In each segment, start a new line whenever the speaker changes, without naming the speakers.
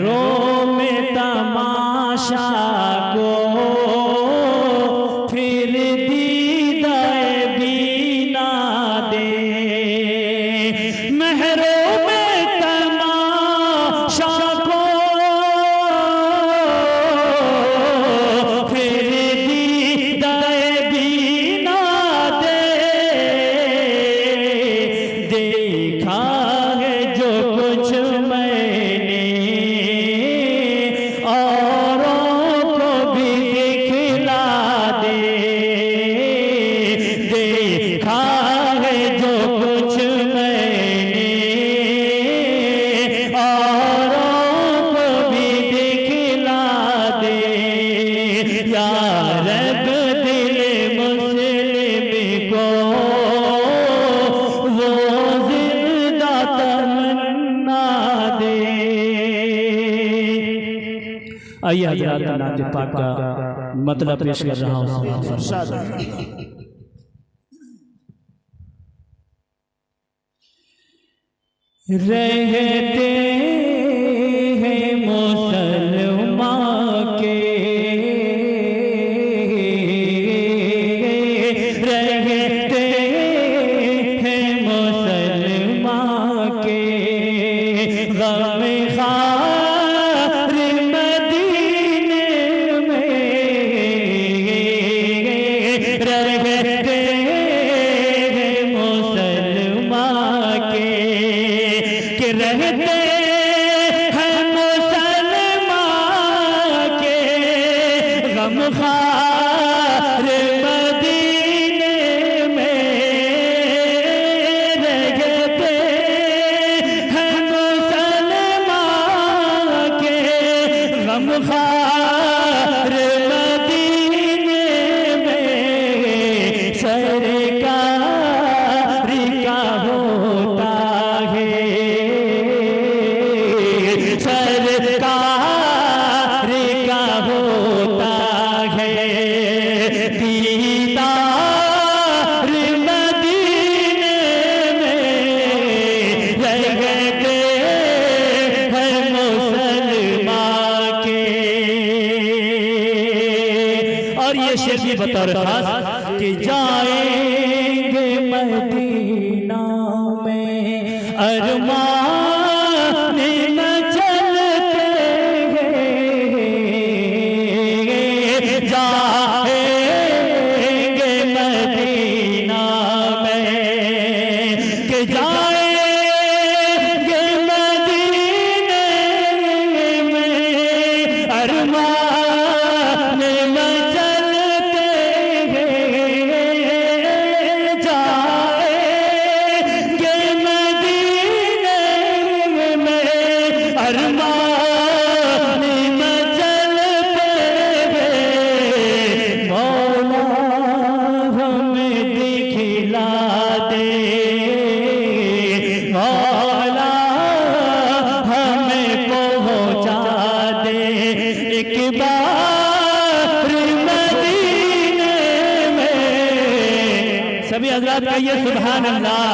महरों में तमाशा को फिर दीदाए बीना दे। महरों में तमाशा को फिर दीदाए बीना दे। देखा है जो कुछ मैंने औरों को भी दिखला दे। देखा है जो कुछ मैंने औरों को भी दिखला दे। या रब दिल मुस्लिम को वो जिंदा तमन्ना दे। आइए हज़रात नात पाक का मतलब पेश कर रहा हूँ। रहते हैं मुसलमान के, रहते हैं मुसलमान के गम खार मदीने में। रहते हैं मुसलमान के रहते हैं मुसलमान के गम खार मदीने में। रहते हैं मुसलमान के गम खार मदीने में। सरकार का होता है, सरकार का होता है दीदार मदीने में। रहते हैं मुसलमान के। और ये शेर भी बतौर खास कि जाएंगे मदीना में अरमान में चलते हैं। जाएंगे मदीना में कि जाएंगे मदीने में अरमान में चलते हैं। जाएंगे मदीने में अरमान में चलते हैं। मौला हमें दिखला दे, मौला हमें पहुँचा दे एक बार मदीने में। सभी हज़रात कहिए सुभान अल्लाह।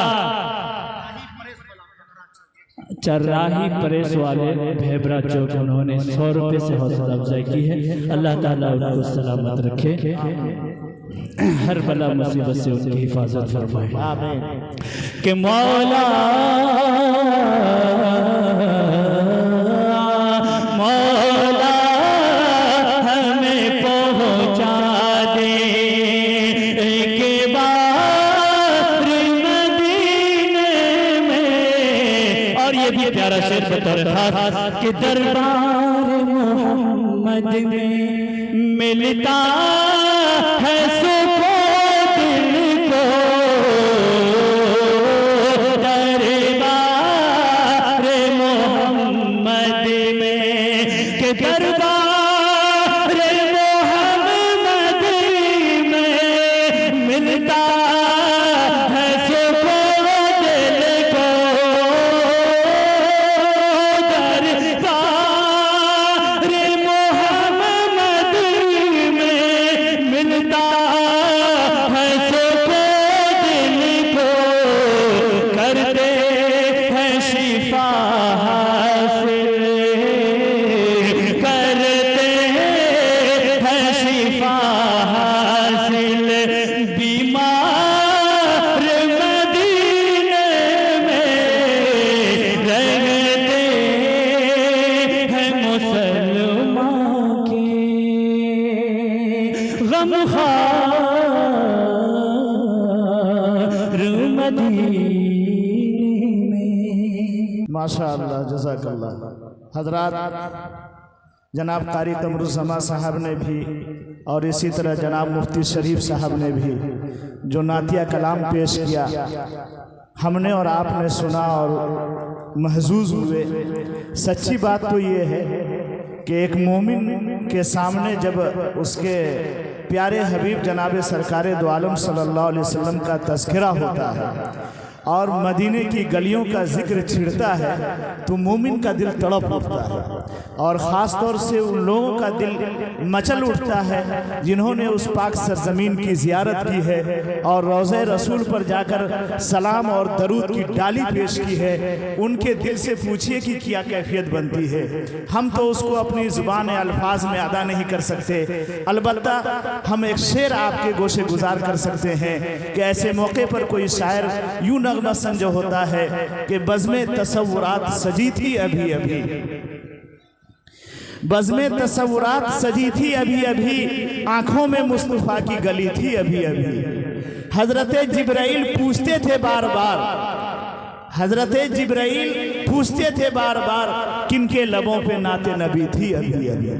चर्राही प्रेस वाले भेबरा चौक उन्होंने 100 रुपये से हौसला अफजाई की है। अल्लाह ताला उनको सलामत रखे, हर बला मुसीबत से उनकी हिफाजत फरमाए। कि मौला मौला हमें पहुँचा दे एक बार मदीने में। और ये भी प्यारा शेर बतौर खास कि दरबार मोहम्मद में मिलता है सुकून दिल को। दरबार मोहम्मद में कि दरबार मोहम्मद में मिलता है सुकून दिल को। दरबार मोहम्मद में मिलता है सुकून दिल को। करते हैं शिफा हासिल गमखार मदीने में।
माशाअल्लाह, जज़ाकल्लाह। हजरात, जनाब कारी कमरुज़्ज़मा साहब ने भी और इसी तरह जनाब मुफ्ती शरीफ साहब ने भी जो नातिया कलाम पेश किया, हमने और आपने सुना और महजूज हुए। सच्ची बात तो ये है कि एक मोमिन के सामने जब उसके प्यारे हबीब जनाब सरकार दो आलम सल्लल्लाहु अलैहि वसल्लम का तज़किरा होता है और मदीने की गलियों का जिक्र छिड़ता है तो मोमिन का दिल तड़प उठता है। और ख़ास तौर से उन लोगों का दिल मचल उठता है जिन्होंने उस पाक सरजमीन की ज़ियारत की है और रोज़े रसूल पर जाकर सलाम और दरूद की डाली पेश की है। उनके दिल से पूछिए कि क्या कैफियत बनती है। हम तो उसको अपनी ज़ुबान अल्फाज में अदा नहीं कर सकते, अलबत्ता हम एक शेर आपके गोशे गुजार कर सकते हैं कि ऐसे मौके पर कोई शायर यूं नगमा संजो होता है कि बज़्मे तसव्वुरात सजी थी अभी अभी, बज़्मे तसव्वुरात सजी थी अभी अभी, आंखों में मुस्तफ़ा की गली थी अभी अभी। हजरते जिब्राइल पूछते थे बार बार, हजरते जिब्राइल पूछते थे बार बार, किनके लबों पे नाते नबी थी अभी अभी।